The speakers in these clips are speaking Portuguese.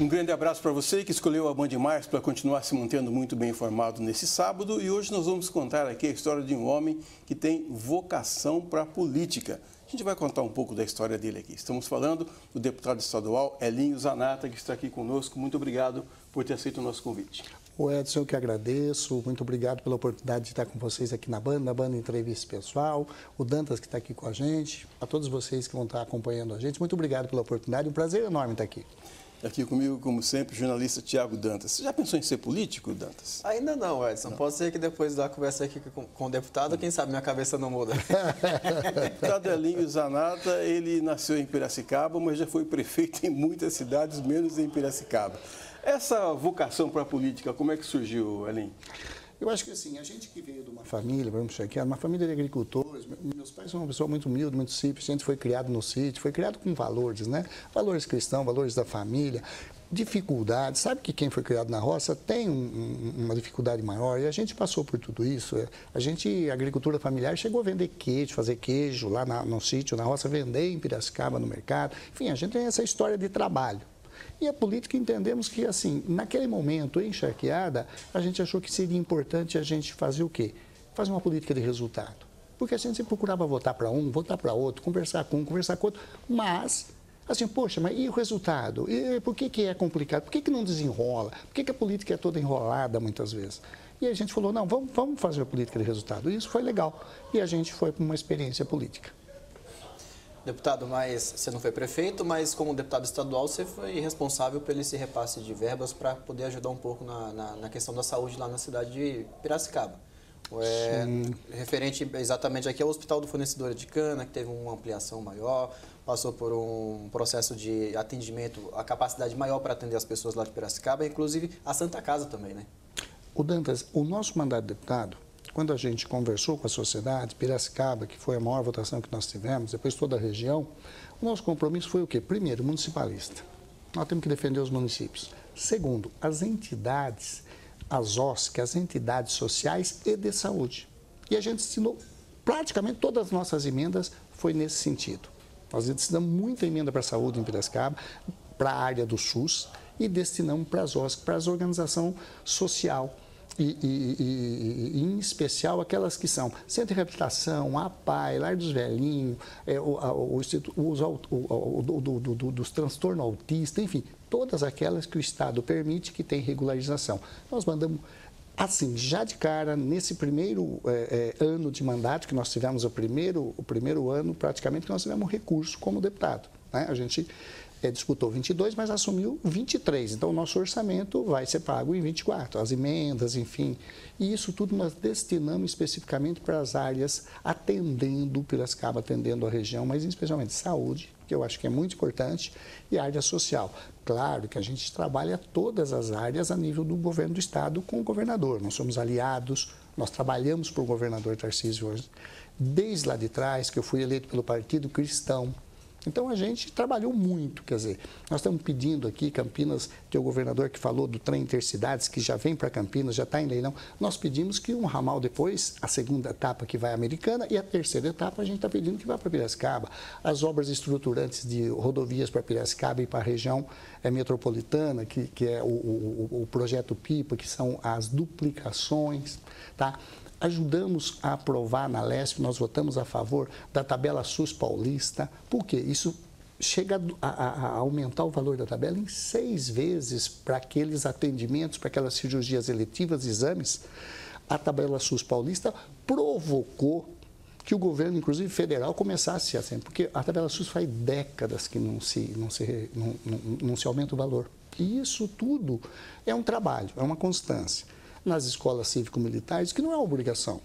Um grande abraço para você que escolheu a Band Mais para continuar se mantendo muito bem informado nesse sábado. E hoje nós vamos contar aqui a história de um homem que tem vocação para a política. A gente vai contar um pouco da história dele aqui. Estamos falando do deputado estadual Elinho Zanata, que está aqui conosco. Muito obrigado por ter aceito o nosso convite. O Edson, eu que agradeço. Muito obrigado pela oportunidade de estar com vocês aqui na Band Entrevista Pessoal. O Dantas que está aqui com a gente. A todos vocês que vão estar acompanhando a gente. Muito obrigado pela oportunidade. Um prazer enorme estar aqui. Aqui comigo, como sempre, o jornalista Tiago Dantas. Você já pensou em ser político, Dantas? Ainda não, Edson. Não. Pode ser que depois da conversa aqui com o deputado, quem sabe minha cabeça não muda. O deputado Elinho Zanata, ele nasceu em Piracicaba, mas já foi prefeito em muitas cidades, menos em Piracicaba. Essa vocação para a política, como é que surgiu, Elinho? Eu acho que assim, a gente que veio de uma família, vamos checar, uma família de agricultores, meus pais são uma pessoa muito humilde, muito simples, a gente foi criado no sítio, foi criado com valores, né? Valores cristãos, valores da família, dificuldades. Sabe que quem foi criado na roça tem uma dificuldade maior e a gente passou por tudo isso. A agricultura familiar, chegou a vender queijo, fazer queijo lá no sítio, na roça, vender em Piracicaba, no mercado. Enfim, a gente tem essa história de trabalho. E a política, entendemos que, assim, naquele momento, encharqueada, a gente achou que seria importante a gente fazer o quê? Fazer uma política de resultado. Porque a gente sempre procurava votar para um, votar para outro, conversar com um, conversar com outro, mas, assim, poxa, mas e o resultado? E por que é complicado? Por que não desenrola? Por que a política é toda enrolada, muitas vezes? E a gente falou, não, vamos fazer a política de resultado. E isso foi legal. E a gente foi para uma experiência política. Deputado, mas você não foi prefeito, mas como deputado estadual você foi responsável pelo esse repasse de verbas para poder ajudar um pouco na questão da saúde lá na cidade de Piracicaba. Referente exatamente aqui ao Hospital do Fornecedor de Cana, que teve uma ampliação maior, passou por um processo de atendimento, a capacidade maior para atender as pessoas lá de Piracicaba, inclusive a Santa Casa também, né? O Dantas, o nosso mandato de deputado, quando a gente conversou com a sociedade, Piracicaba, que foi a maior votação que nós tivemos, depois toda a região, o nosso compromisso foi o quê? Primeiro, municipalista. Nós temos que defender os municípios. Segundo, as entidades, as OSC, as entidades sociais e de saúde. E a gente destinou, praticamente todas as nossas emendas foi nesse sentido. Nós destinamos muita emenda para a saúde em Piracicaba, para a área do SUS e destinamos para as OSC, para as organizações social. E em especial aquelas que são Centro de Reabilitação, APAE, Lar dos Velhinhos, dos transtornos autistas, enfim, todas aquelas que o Estado permite que tem regularização. Nós mandamos, assim, já de cara, nesse primeiro ano de mandato, que nós tivemos o primeiro ano, praticamente, que nós tivemos recurso como deputado, né? A gente disputou 22, mas assumiu 23. Então, o nosso orçamento vai ser pago em 24. As emendas, enfim. E isso tudo nós destinamos especificamente para as áreas atendendo Piracicaba, atendendo a região, mas especialmente saúde, que eu acho que é muito importante, e área social. Claro que a gente trabalha todas as áreas a nível do governo do Estado com o governador. Nós somos aliados, nós trabalhamos para o governador Tarcísio hoje, desde lá de trás, que eu fui eleito pelo Partido Cristão. Então, a gente trabalhou muito, quer dizer, nós estamos pedindo aqui, Campinas, que é o governador que falou do trem Intercidades, que já vem para Campinas, já está em leilão, nós pedimos que um ramal depois, a segunda etapa que vai à Americana e a terceira etapa a gente está pedindo que vá para Piracicaba. As obras estruturantes de rodovias para Piracicaba e para a região metropolitana, que é o projeto PIPA, que são as duplicações, tá? Ajudamos a aprovar na LESP, nós votamos a favor da tabela SUS paulista. Por quê? Isso chega a aumentar o valor da tabela em 6 vezes para aqueles atendimentos, para aquelas cirurgias eletivas, exames. A tabela SUS paulista provocou que o governo, inclusive federal, começasse assim, porque a tabela SUS faz décadas que não se aumenta o valor. E isso tudo é um trabalho, é uma constância. Nas escolas cívico-militares, que não é uma obrigação,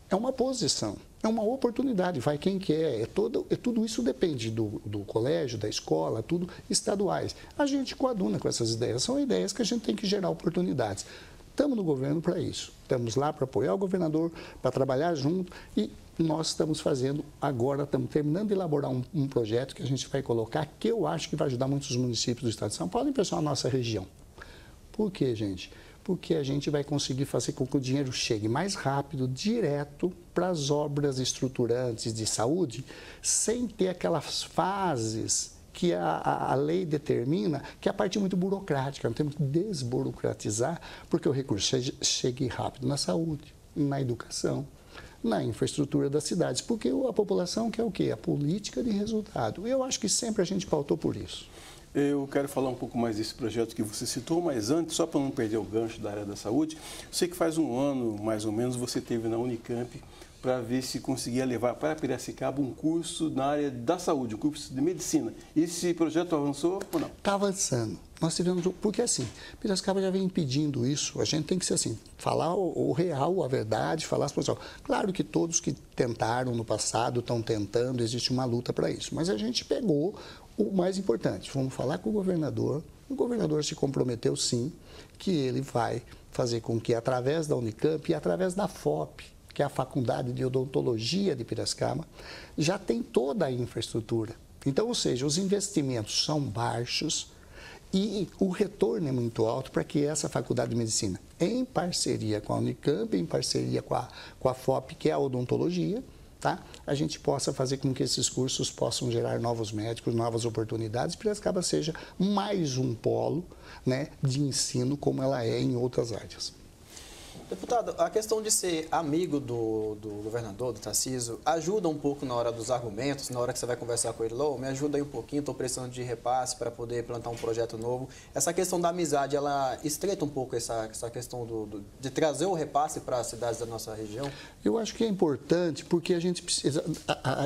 é uma posição, é uma oportunidade, vai quem quer, tudo isso depende do colégio, da escola, tudo estaduais. A gente coaduna com essas ideias, são ideias que a gente tem que gerar oportunidades. Estamos no governo para isso, estamos lá para apoiar o governador, para trabalhar junto e nós estamos fazendo, agora estamos terminando de elaborar um projeto que a gente vai colocar, que eu acho que vai ajudar muitos municípios do estado de São Paulo e pessoal da nossa região. Por quê, gente? Porque a gente vai conseguir fazer com que o dinheiro chegue mais rápido, direto para as obras estruturantes de saúde, sem ter aquelas fases que a lei determina que é a parte muito burocrática. Nós temos que desburocratizar, porque o recurso chegue rápido na saúde, na educação, na infraestrutura das cidades, porque a população quer o quê? A política de resultado. Eu acho que sempre a gente pautou por isso. Eu quero falar um pouco mais desse projeto que você citou, mas antes, só para não perder o gancho da área da saúde, eu sei que faz um ano, mais ou menos, você esteve na Unicamp para ver se conseguia levar para Piracicaba um curso na área da saúde, um curso de medicina. Esse projeto avançou ou não? Está avançando. Nós tivemos, porque assim, Piracicaba já vem pedindo isso, a gente tem que ser assim, falar o real, a verdade, falar as coisas. Claro que todos que tentaram no passado estão tentando, existe uma luta para isso, mas a gente pegou o mais importante, vamos falar com o governador se comprometeu sim, que ele vai fazer com que através da Unicamp e através da FOP, que é a Faculdade de Odontologia de Piracicaba, já tem toda a infraestrutura. Então, ou seja, os investimentos são baixos e o retorno é muito alto para que essa Faculdade de Medicina, em parceria com a Unicamp, em parceria com a FOP, que é a odontologia, tá? A gente possa fazer com que esses cursos possam gerar novos médicos, novas oportunidades, e Piracicaba seja mais um polo, né, de ensino como ela é em outras áreas. Deputado, a questão de ser amigo do governador, do Tarcísio, ajuda um pouco na hora dos argumentos, na hora que você vai conversar com ele, me ajuda aí um pouquinho, estou precisando de repasse para poder plantar um projeto novo. Essa questão da amizade, ela estreita um pouco essa questão de trazer o repasse para as cidades da nossa região? Eu acho que é importante porque a gente precisa,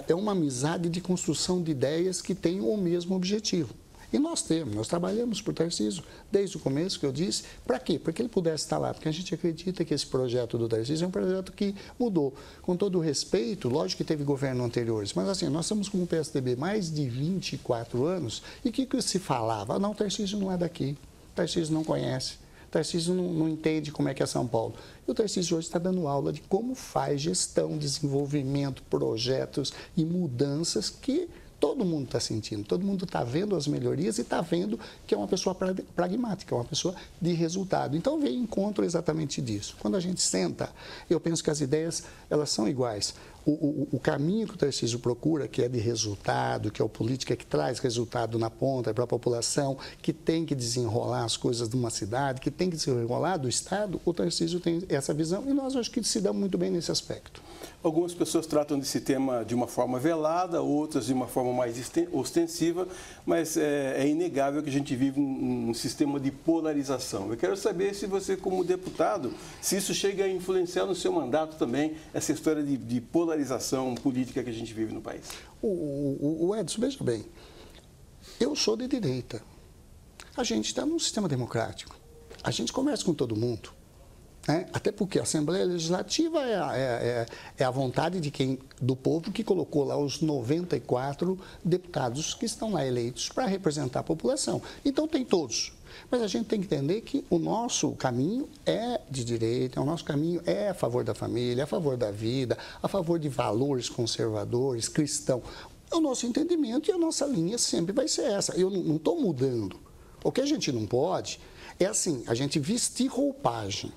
é uma amizade de construção de ideias que tem o mesmo objetivo. E nós trabalhamos por Tarcísio desde o começo, que eu disse. Para quê? Para que ele pudesse estar lá. Porque a gente acredita que esse projeto do Tarcísio é um projeto que mudou. Com todo o respeito, lógico que teve governo anteriores, mas assim, nós estamos com o PSDB mais de 24 anos e o que se falava? Não, o Tarcísio não é daqui, o Tarcísio não conhece, o Tarcísio não entende como é que é São Paulo. E o Tarcísio hoje está dando aula de como faz gestão, desenvolvimento, projetos e mudanças que todo mundo está sentindo, todo mundo está vendo as melhorias e está vendo que é uma pessoa pragmática, uma pessoa de resultado. Então, vem em encontro exatamente disso. Quando a gente senta, eu penso que as ideias, elas são iguais. O caminho que o Tarcísio procura, que é de resultado, que é o política que traz resultado na ponta para a população, que tem que desenrolar as coisas de uma cidade, que tem que desenrolar do Estado, o Tarcísio tem essa visão e nós acho que se damos muito bem nesse aspecto. Algumas pessoas tratam desse tema de uma forma velada, outras de uma forma mais ostensiva, mas é inegável que a gente vive um sistema de polarização. Eu quero saber se você, como deputado, se isso chega a influenciar no seu mandato também, essa história de polarização política que a gente vive no país. O Edson, veja bem, eu sou de direita. A gente está num sistema democrático. A gente conversa com todo mundo. Até porque a Assembleia Legislativa é a vontade do povo que colocou lá os 94 deputados que estão lá eleitos para representar a população. Então, tem todos. Mas a gente tem que entender que o nosso caminho é de direita, o nosso caminho é a favor da família, a favor da vida, a favor de valores conservadores, cristãos. O nosso entendimento e a nossa linha sempre vai ser essa. Eu não estou mudando. O que a gente não pode é assim, a gente vestir roupagem.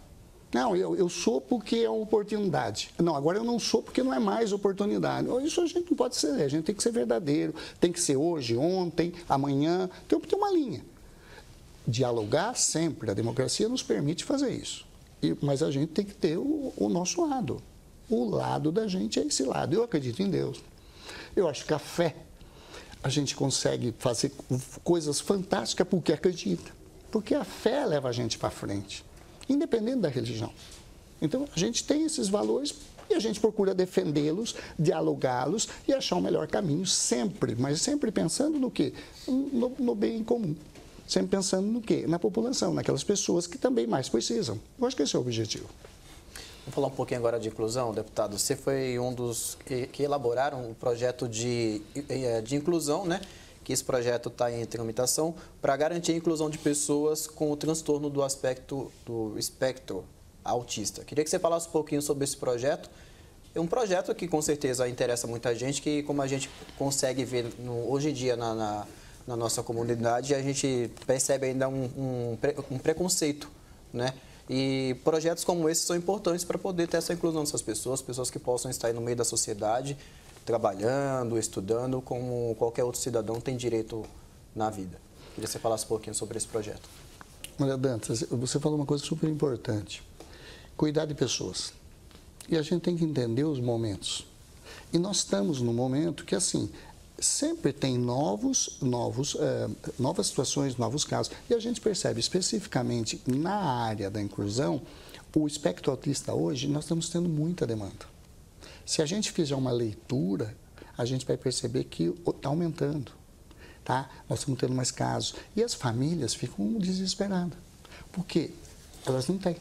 Não, eu sou porque é uma oportunidade. Não, agora eu não sou porque não é mais oportunidade. Isso a gente não pode ser, a gente tem que ser verdadeiro, tem que ser hoje, ontem, amanhã, tem uma linha. Dialogar sempre, a democracia nos permite fazer isso. Mas a gente tem que ter o nosso lado. O lado da gente é esse lado. Eu acredito em Deus. Eu acho que a fé, a gente consegue fazer coisas fantásticas porque acredita. Porque a fé leva a gente para frente. Independente da religião. Então, a gente tem esses valores e a gente procura defendê-los, dialogá-los e achar o melhor caminho sempre, mas sempre pensando no quê? No bem comum. Sempre pensando no quê? Na população, naquelas pessoas que também mais precisam. Eu acho que esse é o objetivo. Vamos falar um pouquinho agora de inclusão, deputado. Você foi um dos que elaboraram o projeto de inclusão, né? Que esse projeto está em tramitação para garantir a inclusão de pessoas com o transtorno do espectro autista. Queria que você falasse um pouquinho sobre esse projeto. É um projeto que com certeza interessa muita gente, que como a gente consegue ver hoje em dia na nossa comunidade, a gente percebe ainda um preconceito, né? E projetos como esse são importantes para poder ter essa inclusão dessas pessoas que possam estar aí no meio da sociedade, trabalhando, estudando, como qualquer outro cidadão tem direito na vida. Queria que você falasse um pouquinho sobre esse projeto. Olha, Dantas, você falou uma coisa super importante. Cuidar de pessoas. E a gente tem que entender os momentos. E nós estamos num momento que, assim, sempre tem novas situações, novos casos. E a gente percebe, especificamente na área da inclusão, o espectro autista hoje, nós estamos tendo muita demanda. Se a gente fizer uma leitura, a gente vai perceber que está aumentando. Tá? Nós estamos tendo mais casos. E as famílias ficam desesperadas. Porque elas não têm.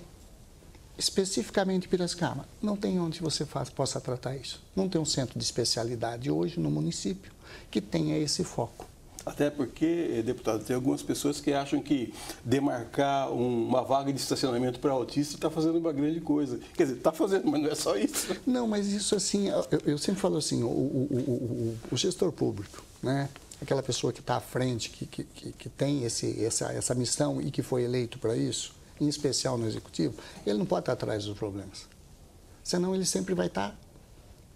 Especificamente Piracicaba, não tem onde você possa tratar isso. Não tem um centro de especialidade hoje no município que tenha esse foco. Até porque, deputado, tem algumas pessoas que acham que demarcar uma vaga de estacionamento para autista está fazendo uma grande coisa. Quer dizer, está fazendo, mas não é só isso. Não, mas isso assim, eu sempre falo assim, o gestor público, né? Aquela pessoa que está à frente, que tem essa missão e que foi eleito para isso, em especial no executivo, ele não pode estar atrás dos problemas. Senão ele sempre vai estar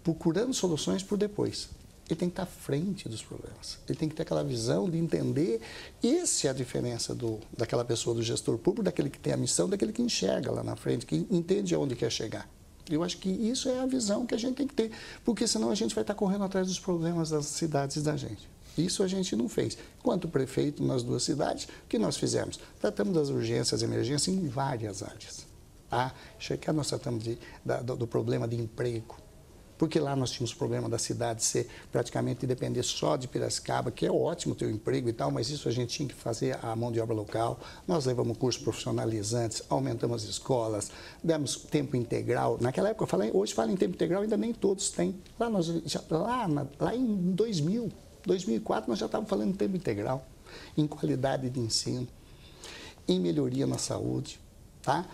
procurando soluções por depois. Ele tem que estar à frente dos problemas. Ele tem que ter aquela visão de entender. Essa é a diferença daquela pessoa, do gestor público, daquele que tem a missão, daquele que enxerga lá na frente, que entende aonde quer chegar. Eu acho que isso é a visão que a gente tem que ter, porque senão a gente vai estar correndo atrás dos problemas das cidades da gente. Isso a gente não fez. Enquanto prefeito nas duas cidades, o que nós fizemos? Tratamos das urgências e emergências em várias áreas. Tá? Nós tratamos do problema de emprego. Porque lá nós tínhamos o problema da cidade ser praticamente depender só de Piracicaba, que é ótimo ter um emprego e tal, mas isso a gente tinha que fazer a mão de obra local. Nós levamos cursos profissionalizantes, aumentamos as escolas, demos tempo integral. Naquela época, hoje fala em tempo integral, ainda nem todos têm. Lá em 2004, nós já estávamos falando em tempo integral, em qualidade de ensino, em melhoria na saúde, tá?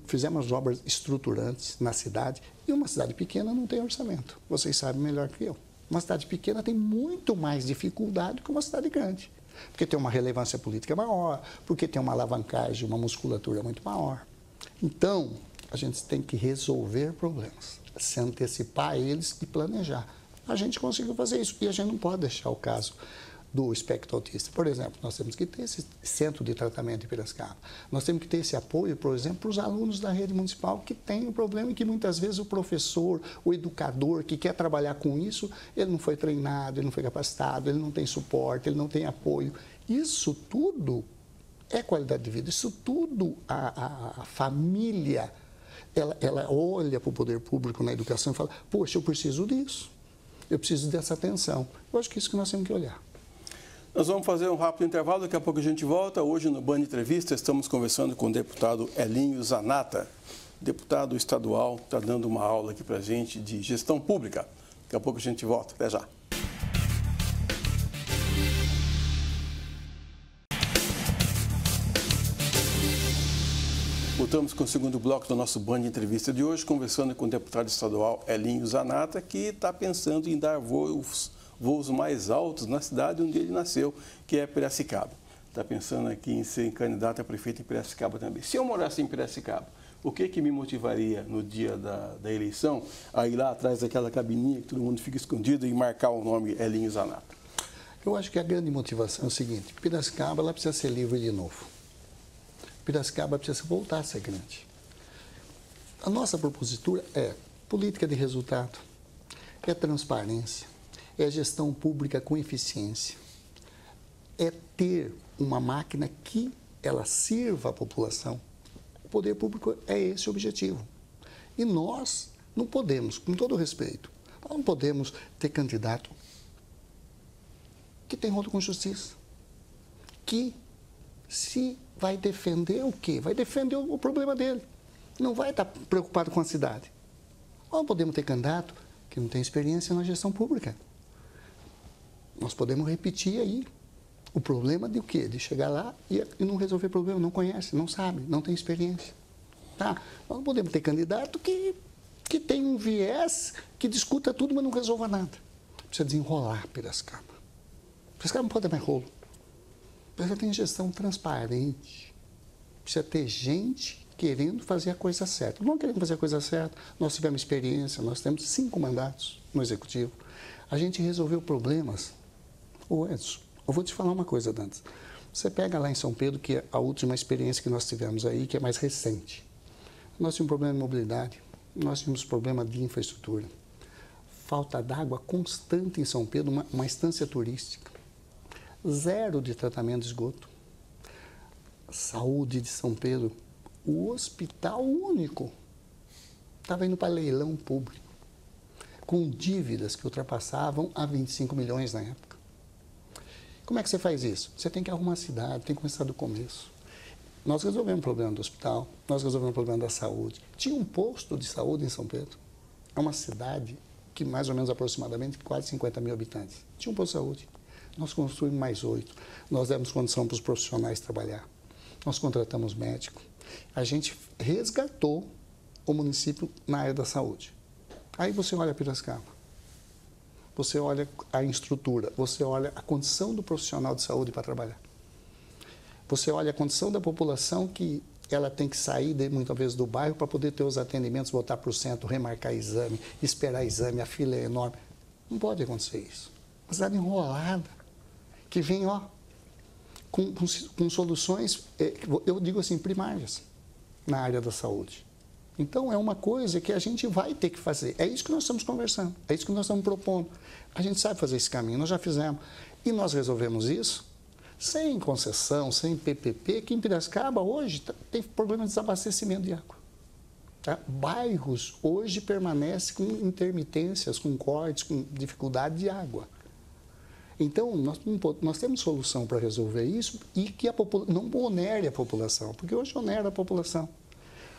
Fizemos obras estruturantes na cidade, e uma cidade pequena não tem orçamento. Vocês sabem melhor que eu. Uma cidade pequena tem muito mais dificuldade que uma cidade grande, porque tem uma relevância política maior, porque tem uma alavancagem, uma musculatura muito maior. Então, a gente tem que resolver problemas, se antecipar a eles e planejar. A gente conseguiu fazer isso e a gente não pode deixar o caso do espectro autista. Por exemplo, nós temos que ter esse centro de tratamento em Piracicaba. Nós temos que ter esse apoio, por exemplo, para os alunos da rede municipal que têm um problema e que muitas vezes o professor, o educador que quer trabalhar com isso, ele não foi treinado, ele não foi capacitado, ele não tem suporte, ele não tem apoio. Isso tudo é qualidade de vida, isso tudo a família, ela olha para o poder público na educação e fala, poxa, eu preciso disso, eu preciso dessa atenção. Eu acho que é isso que nós temos que olhar. Nós vamos fazer um rápido intervalo, daqui a pouco a gente volta. Hoje no Band Entrevista estamos conversando com o deputado Elinho Zanata, deputado estadual, está dando uma aula aqui para a gente de gestão pública. Daqui a pouco a gente volta, até já. Voltamos com o segundo bloco do nosso Band Entrevista de hoje, conversando com o deputado estadual Elinho Zanata, que está pensando em dar voos mais altos na cidade onde ele nasceu, que é Piracicaba. Está pensando aqui em ser candidato a prefeito em Piracicaba também. Se eu morasse em Piracicaba, o que me motivaria no dia da eleição a ir lá atrás daquela cabininha que todo mundo fica escondido e marcar o nome Elinho Zanata? Eu acho que a grande motivação é o seguinte, Piracicaba ela precisa ser livre de novo. Piracicaba precisa voltar a ser grande. A nossa propositura é política de resultado, é transparência, é gestão pública com eficiência, é ter uma máquina que ela sirva a população. O poder público é esse o objetivo. E nós não podemos, com todo respeito, nós não podemos ter candidato que tem rolo com justiça, que se vai defender o quê? Vai defender o problema dele. Não vai estar preocupado com a cidade. Nós não podemos ter candidato que não tem experiência na gestão pública. Nós podemos repetir aí o problema de o quê? De chegar lá e não resolver problema, não conhece, não sabe, não tem experiência. Tá? Nós não podemos ter candidato que tem um viés, que discuta tudo, mas não resolva nada. Precisa desenrolar Piracicaba. Piracicaba não pode dar mais rolo. Precisa ter gestão transparente. Precisa ter gente querendo fazer a coisa certa. Não querendo fazer a coisa certa, nós tivemos experiência, nós temos 5 mandatos no Executivo. A gente resolveu problemas. Ô Edson, Eu vou te falar uma coisa, Dantas. Você pega lá em São Pedro, que é a última experiência que nós tivemos aí, que é mais recente. Nós tínhamos problema de mobilidade, nós tínhamos problema de infraestrutura, falta d'água constante em São Pedro, uma estância turística, zero de tratamento de esgoto, saúde de São Pedro, o hospital único estava indo para leilão público, com dívidas que ultrapassavam a 25 milhões na época. Como é que você faz isso? Você tem que arrumar a cidade, tem que começar do começo. Nós resolvemos o problema do hospital, nós resolvemos o problema da saúde. Tinha um posto de saúde em São Pedro. É uma cidade que mais ou menos aproximadamente quase 50 mil habitantes. Tinha um posto de saúde. Nós construímos mais 8. Nós demos condição para os profissionais trabalhar. Nós contratamos médico. A gente resgatou o município na área da saúde. Aí você olha Piracicaba, você olha a estrutura, você olha a condição do profissional de saúde para trabalhar. Você olha a condição da população que ela tem que sair, muitas vezes, do bairro para poder ter os atendimentos, voltar para o centro, remarcar exame, esperar exame, a fila é enorme. Não pode acontecer isso. Uma cidade enrolada, que vem, com soluções, eu digo assim, primárias, na área da saúde. Então, é uma coisa que a gente vai ter que fazer. É isso que nós estamos conversando, é isso que nós estamos propondo. A gente sabe fazer esse caminho, nós já fizemos. E nós resolvemos isso sem concessão, sem PPP, que em Piracicaba hoje tem problema de desabastecimento de água. Tá? Bairros hoje permanecem com intermitências, com cortes, com dificuldade de água. Então, nós temos solução para resolver isso e que não onere a população, porque hoje onera a população.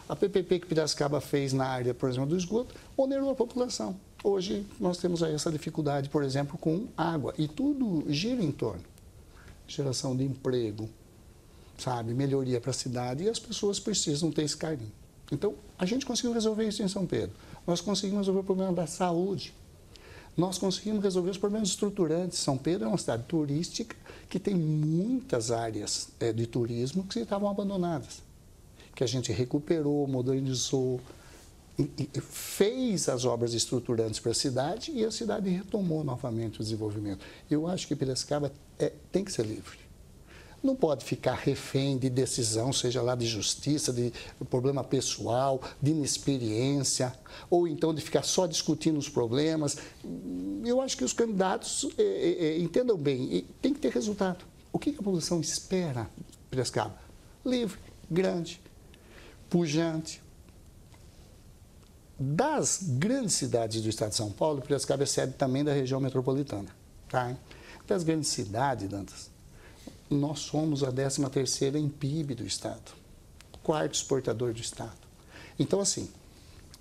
A PPP que Piracicaba fez na área, por exemplo, do esgoto, onerou a população. Hoje nós temos aí essa dificuldade, por exemplo, com água. E tudo gira em torno. Geração de emprego, sabe, melhoria para a cidade e as pessoas precisam ter esse carinho. Então, a gente conseguiu resolver isso em São Pedro. Nós conseguimos resolver o problema da saúde. Nós conseguimos resolver os problemas estruturantes. São Pedro é uma cidade turística que tem muitas áreas de turismo que estavam abandonadas, que a gente recuperou, modernizou, e fez as obras estruturantes para a cidade e a cidade retomou novamente o desenvolvimento. Eu acho que Piracicaba tem que ser livre. Não pode ficar refém de decisão, seja lá de justiça, de problema pessoal, de inexperiência, ou então de ficar só discutindo os problemas. Eu acho que os candidatos entendam bem, tem que ter resultado. O que a população espera, Piracicaba? Livre, grande, pujante. Das grandes cidades do estado de São Paulo, Piracicaba é sede também da região metropolitana. Tá? Das grandes cidades, Dantas, nós somos a 13ª em PIB do estado, quarto exportador do estado. Então, assim,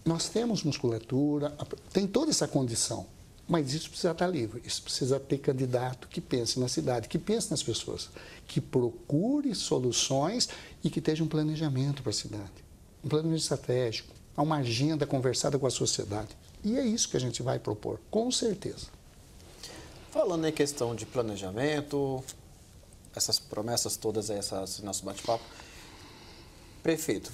nós temos musculatura, tem toda essa condição, mas isso precisa estar livre, isso precisa ter candidato que pense na cidade, que pense nas pessoas, que procure soluções e que esteja um planejamento para a cidade, um planejamento estratégico, uma agenda conversada com a sociedade. E é isso que a gente vai propor, com certeza. Falando em questão de planejamento, essas promessas todas, esse nosso bate-papo, prefeito,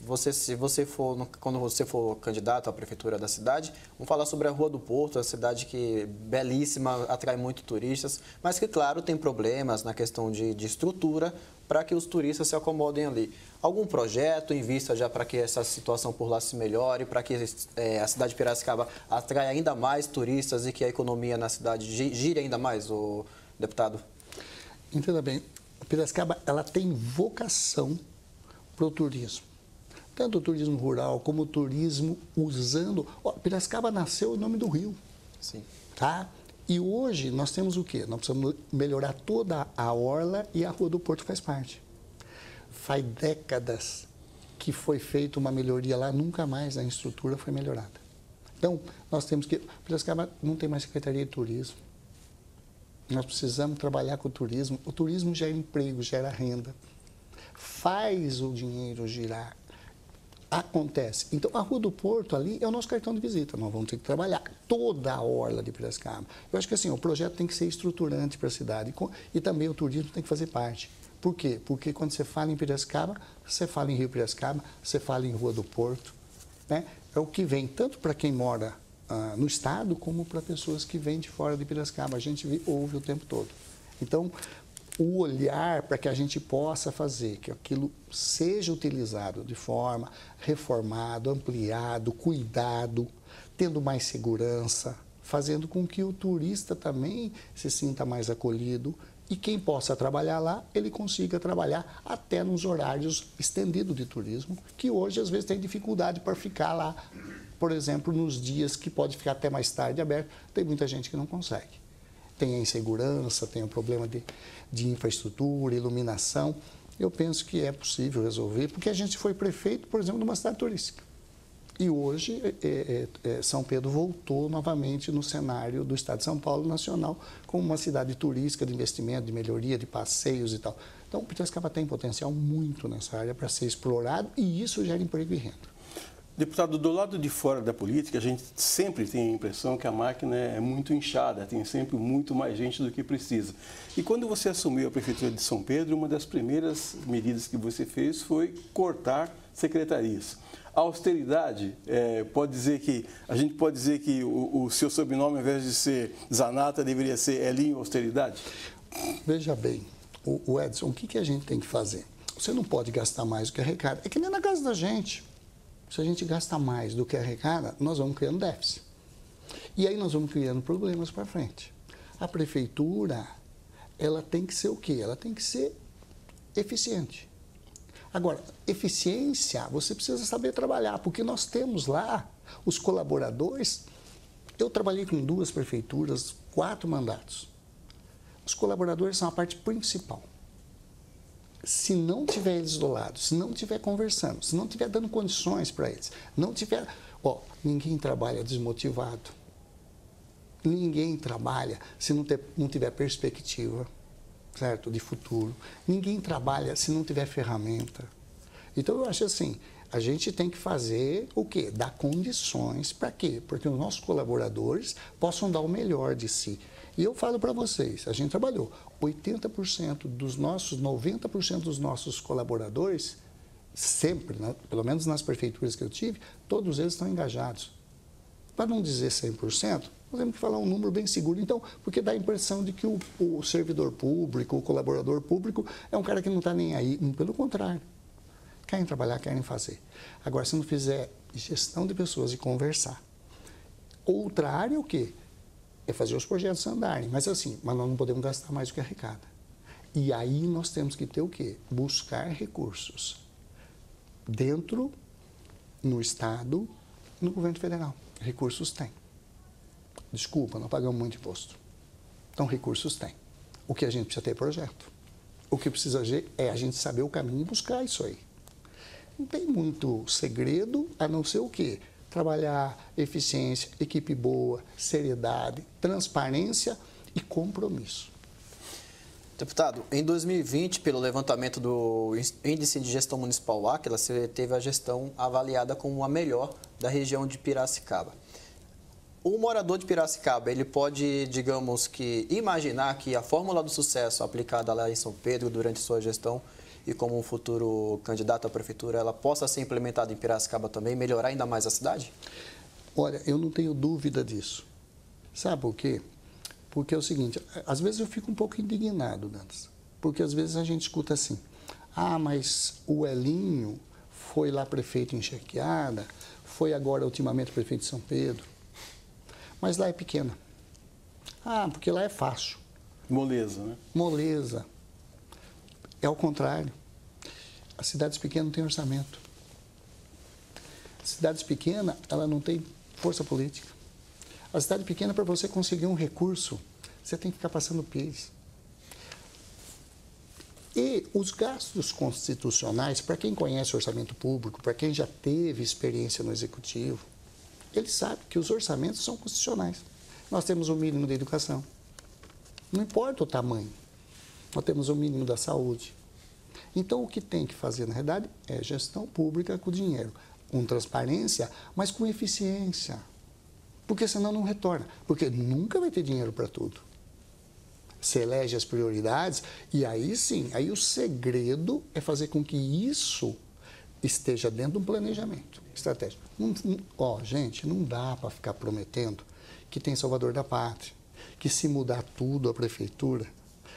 quando você for candidato à prefeitura da cidade, vamos falar sobre a Rua do Porto, a cidade que belíssima, atrai muito turistas, mas que, claro, tem problemas na questão de estrutura para que os turistas se acomodem ali. Algum projeto em vista já para que essa situação por lá se melhore, para que a cidade de Piracicaba atraia ainda mais turistas e que a economia na cidade gire ainda mais, o deputado? Entenda bem, Piracicaba ela tem vocação para o turismo. Tanto o turismo rural como o turismo usando... Piracicaba nasceu em nome do rio. Sim. Tá? E hoje nós temos o quê? Nós precisamos melhorar toda a orla e a Rua do Porto faz parte. Faz décadas que foi feita uma melhoria lá, nunca mais a estrutura foi melhorada. Então, nós temos que... Piracicaba não tem mais Secretaria de Turismo. Nós precisamos trabalhar com o turismo. O turismo gera emprego, gera renda, faz o dinheiro girar, acontece. Então, a Rua do Porto ali é o nosso cartão de visita. Nós vamos ter que trabalhar toda a orla de Piracicaba. Eu acho que assim, o projeto tem que ser estruturante para a cidade e também o turismo tem que fazer parte. Por quê? Porque quando você fala em Piracicaba, você fala em Rio Piracicaba, você fala em Rua do Porto, né? É o que vem tanto para quem mora no estado como para pessoas que vêm de fora de Piracicaba. A gente ouve o tempo todo. Então, o olhar para que a gente possa fazer que aquilo seja utilizado de forma reformado, ampliado, cuidado, tendo mais segurança, fazendo com que o turista também se sinta mais acolhido e quem possa trabalhar lá, ele consiga trabalhar até nos horários estendidos de turismo, que hoje às vezes tem dificuldade para ficar lá, por exemplo, nos dias que pode ficar até mais tarde aberto, tem muita gente que não consegue. Tem a insegurança, tem o problema de infraestrutura, iluminação. Eu penso que é possível resolver, porque a gente foi prefeito, por exemplo, de uma cidade turística. E hoje São Pedro voltou novamente no cenário do Estado de São Paulo nacional como uma cidade turística de investimento, de melhoria, de passeios e tal. Então, Piracicaba tem potencial muito nessa área para ser explorado e isso gera emprego e renda. Deputado, do lado de fora da política, a gente sempre tem a impressão que a máquina é muito inchada, tem sempre muito mais gente do que precisa. E quando você assumiu a Prefeitura de São Pedro, uma das primeiras medidas que você fez foi cortar secretarias. A austeridade, a gente pode dizer que o seu sobrenome, ao invés de ser Zanata, deveria ser Elinho Austeridade? Veja bem, o Edson, o que a gente tem que fazer? Você não pode gastar mais do que arrecada. É que nem na casa da gente. Se a gente gasta mais do que arrecada, nós vamos criando déficit. E aí nós vamos criando problemas para frente. A prefeitura, ela tem que ser o quê? Ela tem que ser eficiente. Agora, eficiência, você precisa saber trabalhar, porque nós temos lá os colaboradores. Eu trabalhei com 2 prefeituras, 4 mandatos. Os colaboradores são a parte principal. Se não tiver eles do lado, se não tiver conversando, se não tiver dando condições para eles, não tiver... ninguém trabalha desmotivado. Ninguém trabalha se não tiver perspectiva, certo? De futuro. Ninguém trabalha se não tiver ferramenta. Então, eu acho assim, a gente tem que fazer o quê? Dar condições para quê? Porque os nossos colaboradores possam dar o melhor de si. E eu falo para vocês, a gente trabalhou, 80% dos nossos, 90% dos nossos colaboradores, sempre, né, pelo menos nas prefeituras que eu tive, todos eles estão engajados. Para não dizer 100%, nós temos que falar um número bem seguro. Então, porque dá a impressão de que o servidor público, o colaborador público, é um cara que não está nem aí. Pelo contrário. Querem trabalhar, querem fazer. Agora, se não fizer gestão de pessoas e conversar. Outra área é o quê? É fazer os projetos andarem. Mas assim, nós não podemos gastar mais do que arrecada. E aí nós temos que ter o quê? Buscar recursos. Dentro, no Estado, no governo federal. Recursos tem. Desculpa, não pagamos muito imposto. Então, recursos tem. O que a gente precisa ter é projeto. O que precisa é a gente saber o caminho e buscar isso aí. Não tem muito segredo, a não ser o quê? Trabalhar eficiência, equipe boa, seriedade, transparência e compromisso. Deputado, em 2020, pelo levantamento do Índice de Gestão Municipal Aquila, você teve a gestão avaliada como a melhor da região de Piracicaba. O morador de Piracicaba, ele pode, digamos que, imaginar que a fórmula do sucesso aplicada lá em São Pedro durante sua gestão e como um futuro candidato à prefeitura, ela possa ser implementada em Piracicaba também, melhorar ainda mais a cidade? Olha, eu não tenho dúvida disso. Sabe por quê? Porque é o seguinte, às vezes eu fico um pouco indignado, Dantas, porque às vezes a gente escuta assim, mas o Elinho foi lá prefeito em Chequeada, foi agora ultimamente prefeito de São Pedro, mas lá é pequena. Porque lá é fácil. Moleza, né? Moleza. É o contrário. As cidades pequenas não têm orçamento. Cidades pequenas, ela não tem força política. A cidade pequena, para você conseguir um recurso, você tem que ficar passando PIS. E os gastos constitucionais, para quem conhece o orçamento público, para quem já teve experiência no executivo, ele sabe que os orçamentos são constitucionais. Nós temos o mínimo da educação. Não importa o tamanho. Nós temos o mínimo da saúde. Então, o que tem que fazer, na verdade, é gestão pública com dinheiro. Com transparência, mas com eficiência. Porque senão não retorna. Porque nunca vai ter dinheiro para tudo. Você elege as prioridades e aí sim, aí o segredo é fazer com que isso esteja dentro de um planejamento estratégico. Gente, não dá para ficar prometendo que tem Salvador da Pátria, que se mudar tudo a prefeitura,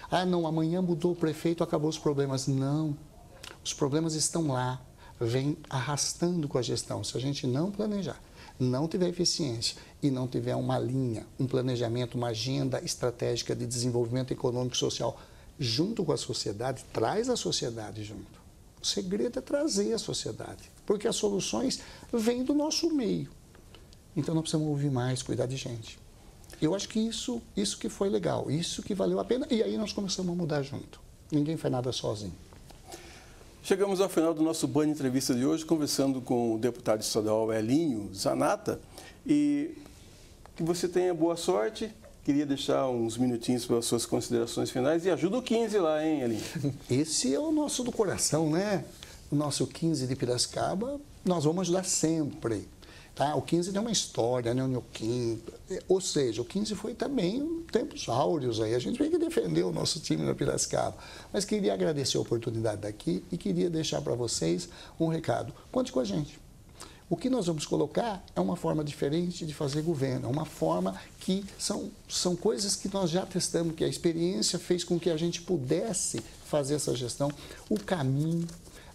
Ah, não, amanhã mudou o prefeito, acabou os problemas. Não, os problemas estão lá, vem arrastando com a gestão. Se a gente não planejar, não tiver eficiência e não tiver uma linha, um planejamento, uma agenda estratégica de desenvolvimento econômico e social junto com a sociedade, traz a sociedade junto. O segredo é trazer a sociedade, porque as soluções vêm do nosso meio. Então, nós precisamos ouvir mais, cuidar de gente. Eu acho que isso que foi legal, isso que valeu a pena, e aí nós começamos a mudar junto. Ninguém faz nada sozinho. Chegamos ao final do nosso Band Entrevista de hoje, conversando com o deputado estadual Elinho Zanata, e que você tenha boa sorte. Queria deixar uns minutinhos para as suas considerações finais e ajuda o 15 lá, hein, Elinho? Esse é o nosso do coração, né? O nosso 15 de Piracicaba, nós vamos ajudar sempre. Tá? O 15 tem uma história, né? Ou seja, o 15 foi também tempos áureos aí. A gente tem que defender o nosso time na Piracicaba. Mas queria agradecer a oportunidade daqui e queria deixar para vocês um recado. Conte com a gente. O que nós vamos colocar é uma forma diferente de fazer governo, é uma forma que são coisas que nós já testamos, que a experiência fez com que a gente pudesse fazer essa gestão. O caminho.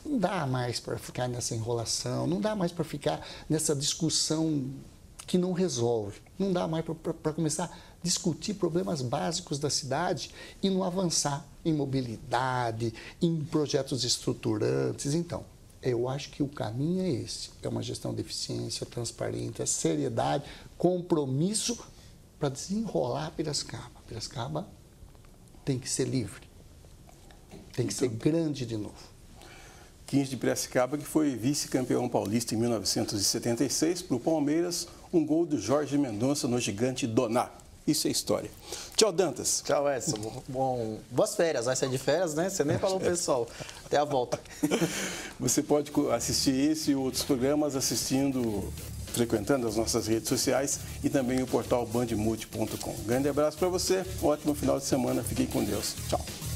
Não dá mais para ficar nessa enrolação, não dá mais para ficar nessa discussão que não resolve. Não dá mais para começar a discutir problemas básicos da cidade e não avançar em mobilidade, em projetos estruturantes. Então, eu acho que o caminho é esse. É uma gestão de eficiência, transparência, seriedade, compromisso para desenrolar Piracicaba. Piracicaba tem que ser livre, tem que ser grande de novo. 15 de Piracicaba, que foi vice-campeão paulista em 1976 para o Palmeiras, um gol do Jorge Mendonça no gigante Doná. Isso é história. Tchau, Dantas. Tchau, Edson. Bom, boas férias. Vai ser de férias, né? Você nem falou, pessoal. Até a volta. Você pode assistir esse e outros programas frequentando as nossas redes sociais e também o portal bandmulti.com. Grande abraço para você, um ótimo final de semana. Fiquem com Deus. Tchau.